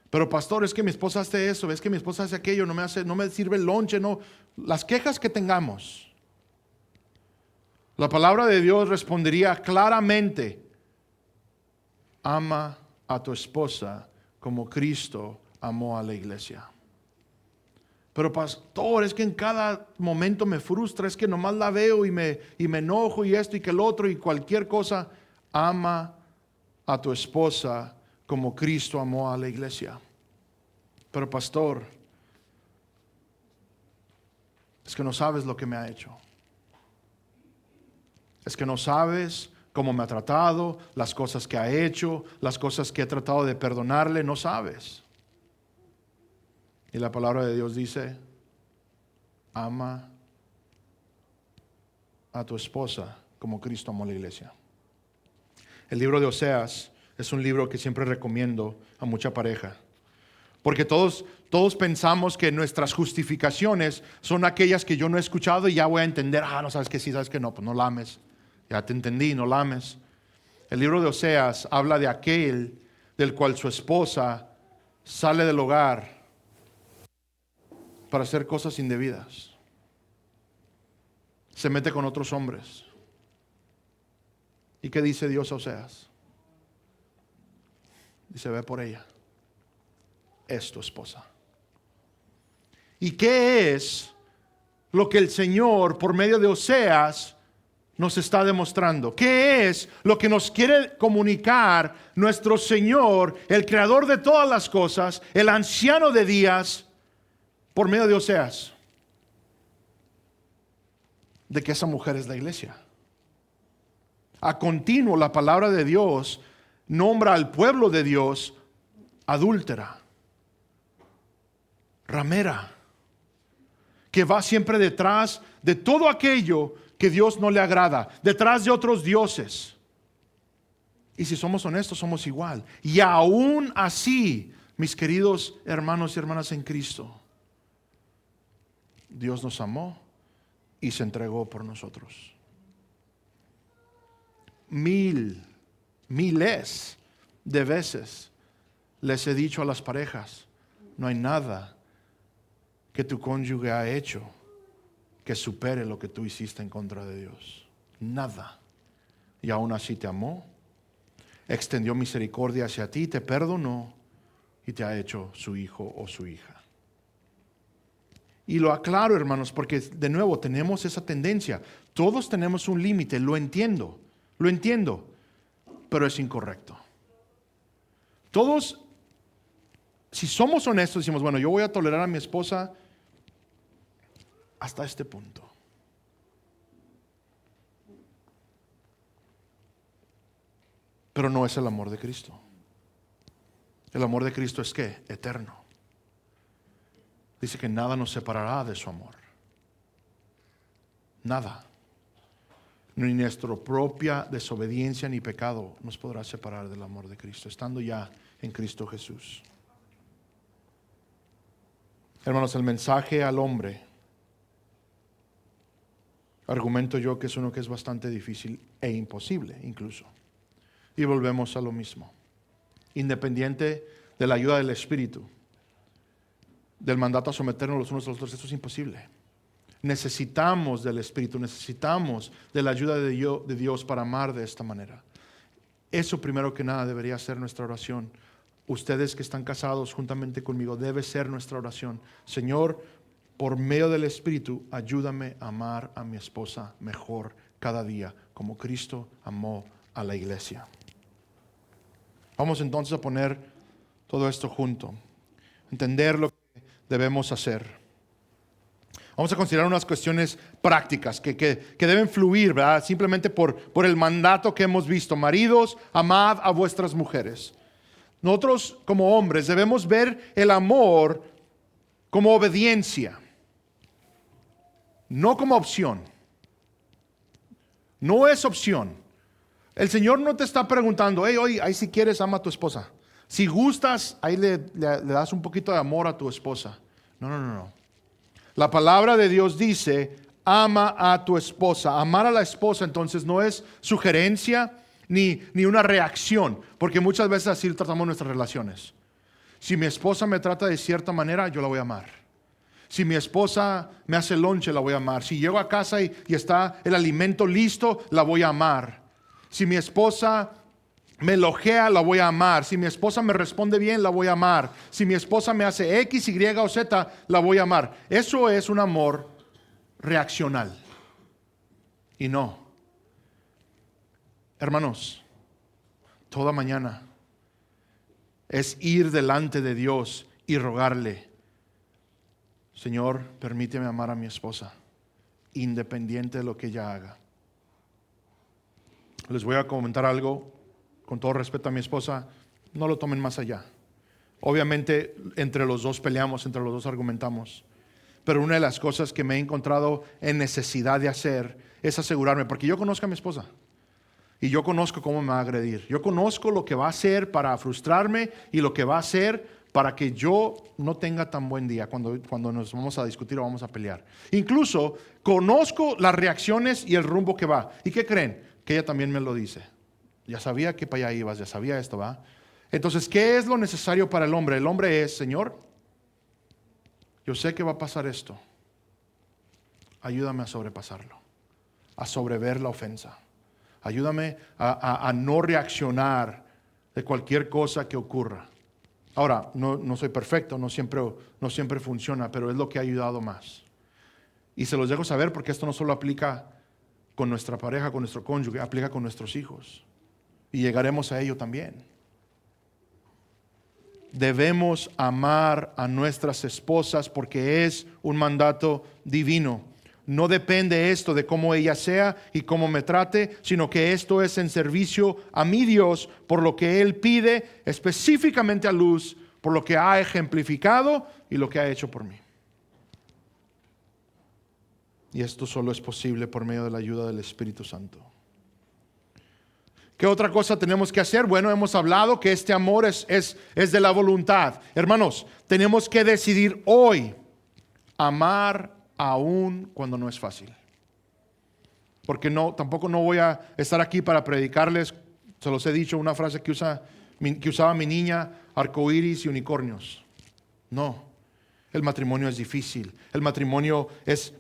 Pero pastor, es que mi esposa hace eso, es que mi esposa hace aquello, no me sirve el lonche, no. Las quejas que tengamos, la palabra de Dios respondería claramente: ama a tu esposa como Cristo amó a la iglesia. Pero pastor, es que en cada momento me frustra, es que nomás la veo y me enojo y esto y que el otro y cualquier cosa. Ama a tu esposa como Cristo amó a la iglesia. Pero pastor, es que no sabes lo que me ha hecho. Es que no sabes cómo me ha tratado, las cosas que ha hecho, las cosas que he tratado de perdonarle, no sabes. Y la palabra de Dios dice: ama a tu esposa como Cristo amó a la iglesia. El libro de Oseas es un libro que siempre recomiendo a mucha pareja. Porque todos pensamos que nuestras justificaciones son aquellas que yo no he escuchado y ya voy a entender. No sabes que sí, sabes que no, pues no la ames. Ya te entendí, no la ames. El libro de Oseas habla de aquel del cual su esposa sale del hogar para hacer cosas indebidas. Se mete con otros hombres. ¿Y qué dice Dios a Oseas? Dice: ve por ella. Es tu esposa. ¿Y qué es lo que el Señor, por medio de Oseas, nos está demostrando? ¿Qué es lo que nos quiere comunicar nuestro Señor, el creador de todas las cosas, el anciano de días, por medio de Oseas? De que esa mujer es la iglesia. A continuo, la palabra de Dios nombra al pueblo de Dios adúltera, ramera, que va siempre detrás de todo aquello que Dios no le agrada, detrás de otros dioses. Y si somos honestos, somos igual. Y aún así, mis queridos hermanos y hermanas en Cristo, Dios nos amó y se entregó por nosotros. Miles de veces les he dicho a las parejas: no hay nada que tu cónyuge ha hecho que supere lo que tú hiciste en contra de Dios. Nada. Y aún así te amó, extendió misericordia hacia ti, te perdonó y te ha hecho su hijo o su hija. Y lo aclaro, hermanos, porque de nuevo tenemos esa tendencia. Todos tenemos un límite, lo entiendo, pero es incorrecto. Todos, si somos honestos, decimos: bueno, yo voy a tolerar a mi esposa hasta este punto. Pero no es el amor de Cristo. El amor de Cristo es ¿qué? Eterno. Dice que nada nos separará de su amor. Nada. Ni nuestra propia desobediencia ni pecado nos podrá separar del amor de Cristo, estando ya en Cristo Jesús. Hermanos, el mensaje al hombre, argumento yo que es uno que es bastante difícil e imposible incluso. Y volvemos a lo mismo. Independiente de la ayuda del Espíritu, del mandato a someternos los unos a los otros, esto es imposible. Necesitamos del Espíritu, necesitamos de la ayuda de Dios para amar de esta manera. Eso primero que nada debería ser nuestra oración. Ustedes que están casados juntamente conmigo, debe ser nuestra oración: Señor, por medio del Espíritu, ayúdame a amar a mi esposa mejor cada día, como Cristo amó a la iglesia. Vamos entonces a poner todo esto junto, entender lo que debemos hacer. Vamos a considerar unas cuestiones prácticas que deben fluir, ¿verdad? Simplemente por el mandato que hemos visto. Maridos, amad a vuestras mujeres. Nosotros como hombres debemos ver el amor como obediencia, no como opción. No es opción. El Señor no te está preguntando, hey, oye, ahí si quieres ama a tu esposa. Si gustas, ahí le das un poquito de amor a tu esposa. No. La palabra de Dios dice, ama a tu esposa. Amar a la esposa entonces no es sugerencia ni una reacción, porque muchas veces así tratamos nuestras relaciones. Si mi esposa me trata de cierta manera, yo la voy a amar. Si mi esposa me hace lonche, la voy a amar. Si llego a casa y está el alimento listo, la voy a amar. Si mi esposa me elogea, la voy a amar. Si mi esposa me responde bien, la voy a amar. Si mi esposa me hace X, Y o Z, la voy a amar. Eso es un amor reaccional. Y no. Hermanos, toda mañana es ir delante de Dios y rogarle, Señor, permíteme amar a mi esposa, independiente de lo que ella haga. Les voy a comentar algo, con todo respeto a mi esposa, no lo tomen más allá. Obviamente entre los dos peleamos, entre los dos argumentamos, pero una de las cosas que me he encontrado en necesidad de hacer es asegurarme, porque yo conozco a mi esposa y yo conozco cómo me va a agredir. Yo conozco lo que va a hacer para frustrarme y lo que va a hacer para que yo no tenga tan buen día cuando nos vamos a discutir o vamos a pelear. Incluso conozco las reacciones y el rumbo que va. ¿Y qué creen? Que ella también me lo dice. Ya sabía que para allá ibas, ya sabía esto, ¿va? Entonces, ¿qué es lo necesario para el hombre? El hombre es, Señor, yo sé que va a pasar esto. Ayúdame a sobrepasarlo, a sobrever la ofensa. Ayúdame a no reaccionar de cualquier cosa que ocurra. Ahora, no soy perfecto, no siempre funciona, pero es lo que ha ayudado más. Y se los dejo saber porque esto no solo aplica con nuestra pareja, con nuestro cónyuge, aplica con nuestros hijos. Y llegaremos a ello también. Debemos amar a nuestras esposas porque es un mandato divino. No depende esto de cómo ella sea y cómo me trate, sino que esto es en servicio a mi Dios por lo que Él pide específicamente a luz, por lo que ha ejemplificado y lo que ha hecho por mí. Y esto solo es posible por medio de la ayuda del Espíritu Santo. ¿Qué otra cosa tenemos que hacer? Bueno, hemos hablado que este amor es de la voluntad. Hermanos, tenemos que decidir hoy amar aún cuando no es fácil. Porque tampoco no voy a estar aquí para predicarles, se los he dicho, una frase que usaba mi niña, arcoíris y unicornios. No, el matrimonio es difícil, el matrimonio es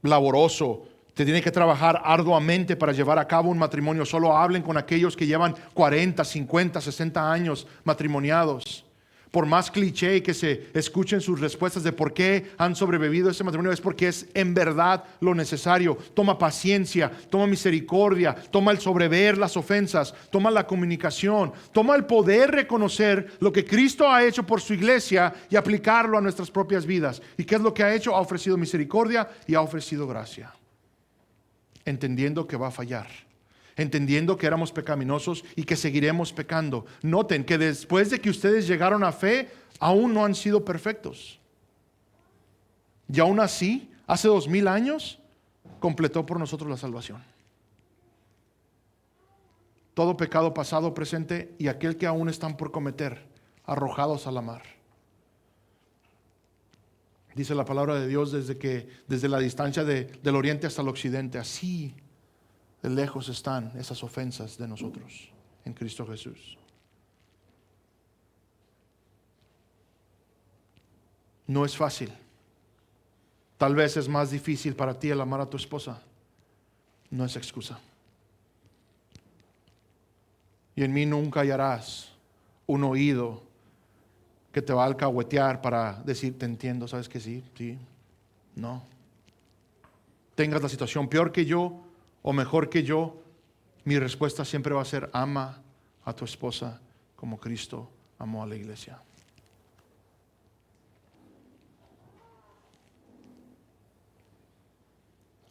laboroso, te tiene que trabajar arduamente para llevar a cabo un matrimonio. Solo hablen con aquellos que llevan 40, 50, 60 años matrimoniados. Por más cliché que se escuchen sus respuestas de por qué han sobrevivido a ese matrimonio, es porque es en verdad lo necesario. Toma paciencia, toma misericordia, toma el sobrever las ofensas, toma la comunicación, toma el poder reconocer lo que Cristo ha hecho por su iglesia y aplicarlo a nuestras propias vidas. ¿Y qué es lo que ha hecho? Ha ofrecido misericordia y ha ofrecido gracia. Entendiendo que va a fallar, entendiendo que éramos pecaminosos y que seguiremos pecando. Noten que después de que ustedes llegaron a fe, aún no han sido perfectos. Y aún así, hace 2000 años, completó por nosotros la salvación. Todo pecado pasado, presente y aquel que aún están por cometer, arrojados a la mar. Dice la palabra de Dios desde la distancia del oriente hasta el occidente, así de lejos están esas ofensas de nosotros en Cristo Jesús. No es fácil. Tal vez es más difícil para ti el amar a tu esposa. No es excusa. Y en mí nunca hallarás un oído que te va a alcahuetear para decir, te entiendo, ¿sabes que sí? Sí, no. Tengas la situación peor que yo o mejor que yo, mi respuesta siempre va a ser, ama a tu esposa como Cristo amó a la iglesia.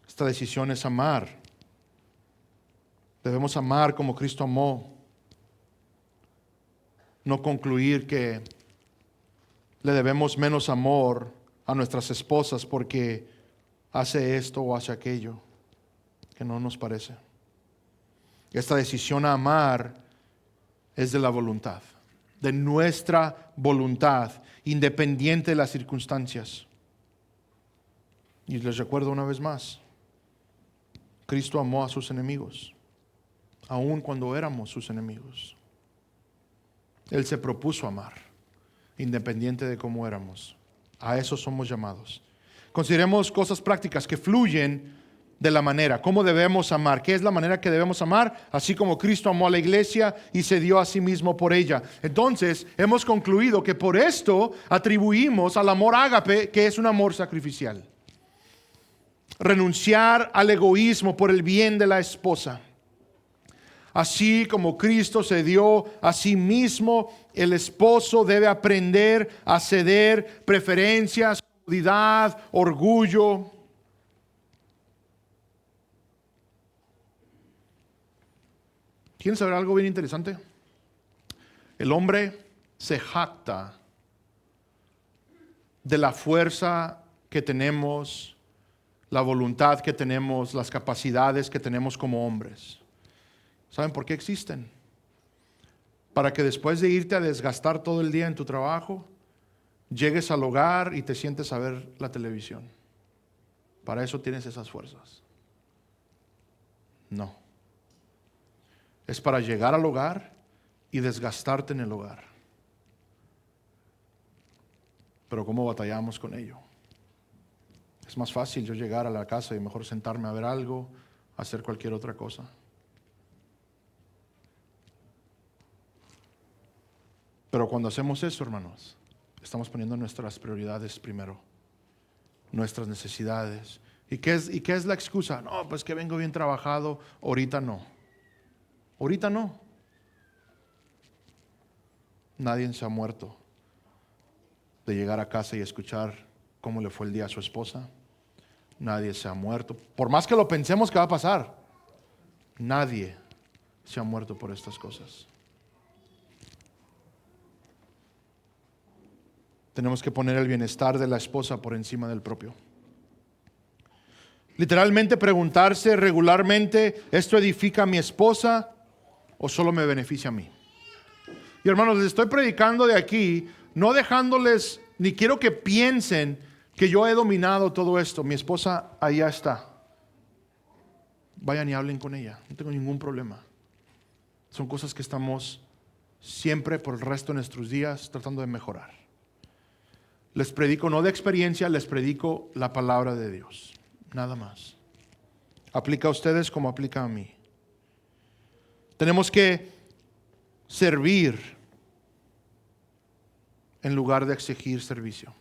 Esta decisión es amar. Debemos amar como Cristo amó. No concluir que le debemos menos amor a nuestras esposas porque hace esto o hace aquello que no nos parece. Esta decisión a amar es de la voluntad, de nuestra voluntad, independiente de las circunstancias. Y les recuerdo una vez más, Cristo amó a sus enemigos, aun cuando éramos sus enemigos. Él se propuso amar, independiente de cómo éramos. A eso somos llamados. Consideremos cosas prácticas que fluyen de la manera, cómo debemos amar. ¿Qué es la manera que debemos amar? Así como Cristo amó a la iglesia y se dio a sí mismo por ella. Entonces, hemos concluido que por esto atribuimos al amor ágape, que es un amor sacrificial. Renunciar al egoísmo por el bien de la esposa. Así como Cristo se dio a sí mismo, el esposo debe aprender a ceder preferencias, comodidad, orgullo. ¿Quieren saber algo bien interesante? El hombre se jacta de la fuerza que tenemos, la voluntad que tenemos, las capacidades que tenemos como hombres. ¿Saben por qué existen? Para que después de irte a desgastar todo el día en tu trabajo, llegues al hogar y te sientes a ver la televisión. Para eso tienes esas fuerzas. No. Es para llegar al hogar y desgastarte en el hogar. Pero ¿cómo batallamos con ello? Es más fácil yo llegar a la casa y mejor sentarme a ver algo, hacer cualquier otra cosa. Pero cuando hacemos eso, hermanos, estamos poniendo nuestras prioridades primero, nuestras necesidades. ¿Y qué es la excusa? No, pues que vengo bien trabajado, ahorita no. Ahorita no. Nadie se ha muerto de llegar a casa y escuchar cómo le fue el día a su esposa. Nadie se ha muerto. Por más que lo pensemos que va a pasar, nadie se ha muerto por estas cosas. Tenemos que poner el bienestar de la esposa por encima del propio. Literalmente preguntarse regularmente, ¿esto edifica a mi esposa o solo me beneficia a mí? Y hermanos, les estoy predicando de aquí, no dejándoles, ni quiero que piensen que yo he dominado todo esto. Mi esposa allá está. Vayan y hablen con ella, no tengo ningún problema. Son cosas que estamos siempre por el resto de nuestros días tratando de mejorar. Les predico no de experiencia, les predico la palabra de Dios. Nada más. Aplica a ustedes como aplica a mí. Tenemos que servir en lugar de exigir servicio.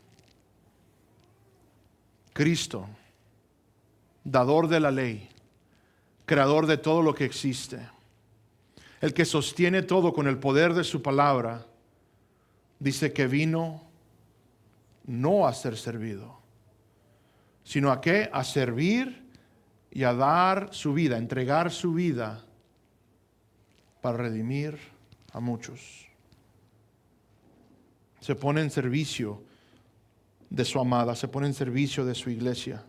Cristo, dador de la ley, creador de todo lo que existe, el que sostiene todo con el poder de su palabra, dice que vino no a ser servido, sino a qué? A servir y a dar su vida, a entregar su vida para redimir a muchos. Se pone en servicio de su amada, se pone en servicio de su iglesia.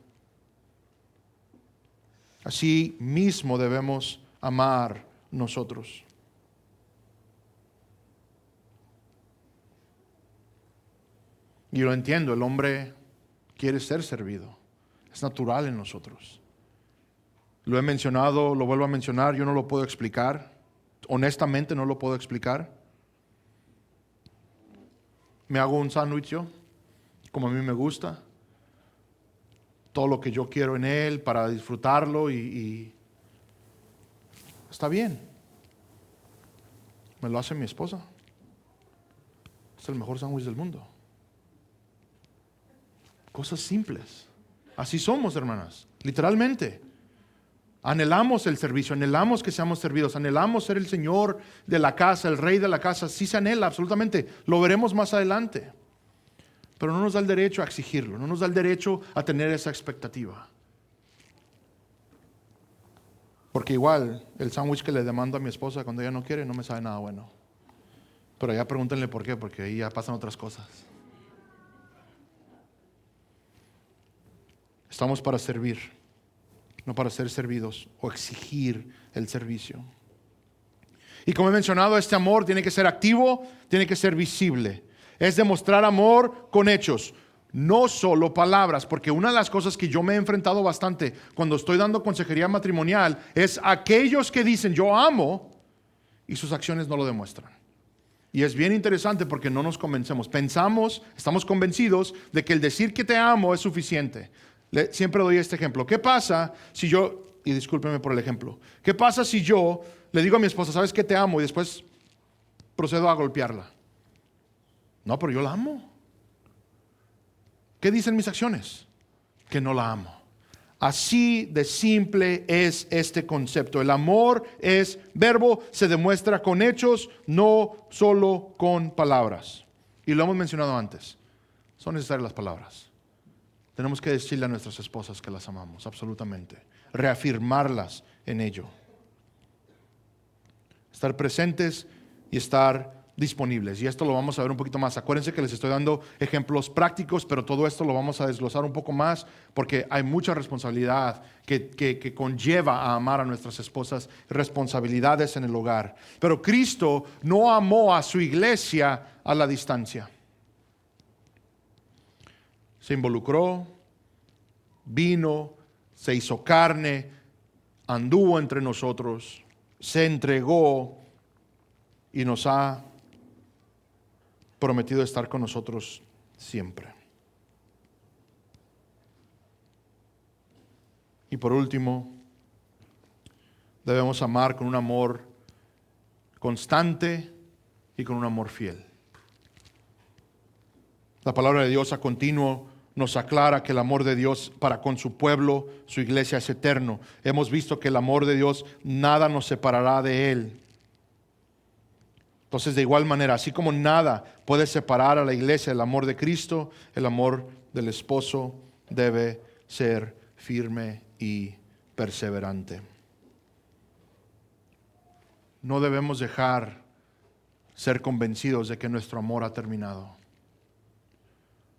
Así mismo debemos amar nosotros. Y lo entiendo, el hombre quiere ser servido. Es natural en nosotros. Lo he mencionado, lo vuelvo a mencionar, yo no lo puedo explicar. Honestamente no lo puedo explicar. Me hago un sándwich yo, como a mí me gusta. Todo lo que yo quiero en él para disfrutarlo y está bien. Me lo hace mi esposa. Es el mejor sándwich del mundo. Cosas simples. Así somos, hermanas, literalmente. Anhelamos el servicio, anhelamos que seamos servidos, anhelamos ser el Señor de la casa, el Rey de la casa. Sí se anhela, absolutamente. Lo veremos más adelante. Pero no nos da el derecho a exigirlo, no nos da el derecho a tener esa expectativa. Porque igual, el sándwich que le demando a mi esposa cuando ella no quiere no me sabe nada bueno. Pero ya pregúntenle por qué, porque ahí ya pasan otras cosas. Estamos para servir, no para ser servidos o exigir el servicio. Y como he mencionado, este amor tiene que ser activo, tiene que ser visible. Es demostrar amor con hechos, no solo palabras, porque una de las cosas que yo me he enfrentado bastante cuando estoy dando consejería matrimonial es aquellos que dicen yo amo y sus acciones no lo demuestran. Y es bien interesante porque no nos convencemos. Pensamos, estamos convencidos de que el decir que te amo es suficiente. Siempre doy este ejemplo. ¿Qué pasa si yo, y discúlpeme por el ejemplo, qué pasa si yo le digo a mi esposa, sabes que te amo, y después procedo a golpearla? No, pero yo la amo. ¿Qué dicen mis acciones? Que no la amo. Así de simple es este concepto. El amor es verbo, se demuestra con hechos, no solo con palabras. Y lo hemos mencionado antes. Son necesarias las palabras. Tenemos que decirle a nuestras esposas que las amamos, absolutamente. Reafirmarlas en ello. Estar presentes y estar disponibles. Y esto lo vamos a ver un poquito más. Acuérdense que les estoy dando ejemplos prácticos, pero todo esto lo vamos a desglosar un poco más porque hay mucha responsabilidad que conlleva a amar a nuestras esposas, responsabilidades en el hogar. Pero Cristo no amó a su iglesia a la distancia. Se involucró, vino, se hizo carne, anduvo entre nosotros, se entregó y nos ha prometido estar con nosotros siempre. Y por último, debemos amar con un amor constante y con un amor fiel. La palabra de Dios a continuo nos aclara que el amor de Dios para con su pueblo, su iglesia, es eterno. Hemos visto que el amor de Dios nada nos separará de Él. Entonces, de igual manera, así como nada puede separar a la iglesia del amor de Cristo, el amor del esposo debe ser firme y perseverante. No debemos dejar ser convencidos de que nuestro amor ha terminado.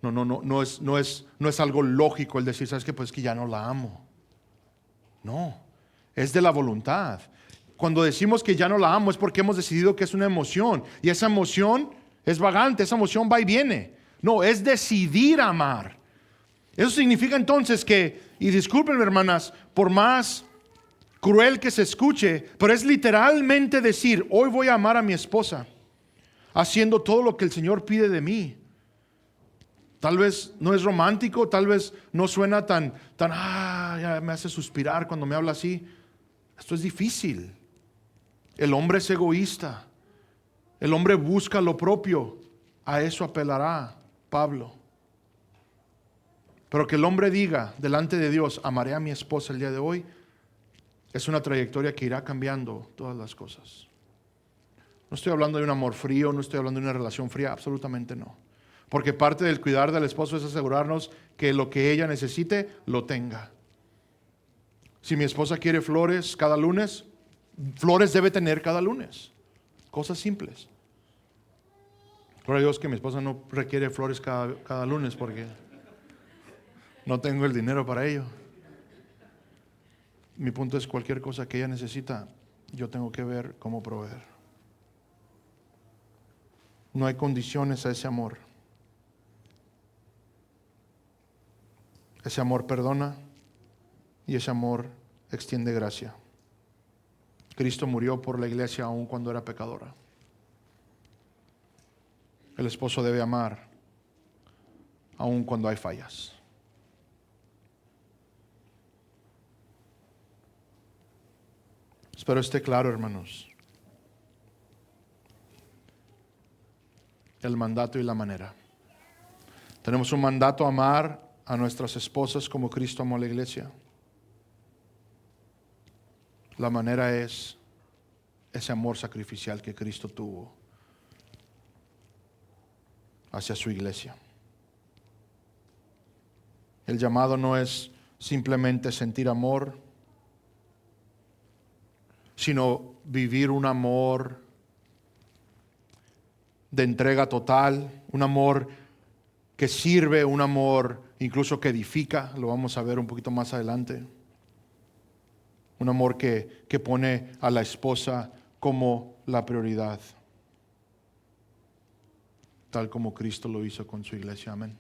No es algo lógico el decir, ¿sabes qué? Pues que ya no la amo. No, es de la voluntad. Cuando decimos que ya no la amo es porque hemos decidido que es una emoción. Y esa emoción es vagante, esa emoción va y viene. No, es decidir amar. Eso significa entonces que, y discúlpenme hermanas, por más cruel que se escuche, pero es literalmente decir, hoy voy a amar a mi esposa, haciendo todo lo que el Señor pide de mí. Tal vez no es romántico, tal vez no suena tan, ya me hace suspirar cuando me habla así. Esto es difícil. El hombre es egoísta. El hombre busca lo propio. A eso apelará Pablo. Pero que el hombre diga delante de Dios, amaré a mi esposa el día de hoy, es una trayectoria que irá cambiando todas las cosas. No estoy hablando de un amor frío, no estoy hablando de una relación fría, absolutamente no. Porque parte del cuidar del esposo es asegurarnos que lo que ella necesite, lo tenga. Si mi esposa quiere flores cada lunes, flores debe tener cada lunes. Cosas simples. Gloria a Dios que mi esposa no requiere flores cada lunes porque no tengo el dinero para ello. Mi punto es cualquier cosa que ella necesita, yo tengo que ver cómo proveer. No hay condiciones a ese amor. Ese amor perdona y ese amor extiende gracia. Cristo murió por la iglesia aun cuando era pecadora. El esposo debe amar aun cuando hay fallas. Espero esté claro, hermanos, el mandato y la manera. Tenemos un mandato a amar a nuestras esposas como Cristo amó a la iglesia. La manera es ese amor sacrificial que Cristo tuvo hacia su iglesia. El llamado no es simplemente sentir amor, sino vivir un amor de entrega total, un amor que sirve, un amor incluso que edifica, lo vamos a ver un poquito más adelante. Un amor que pone a la esposa como la prioridad, tal como Cristo lo hizo con su iglesia. Amén.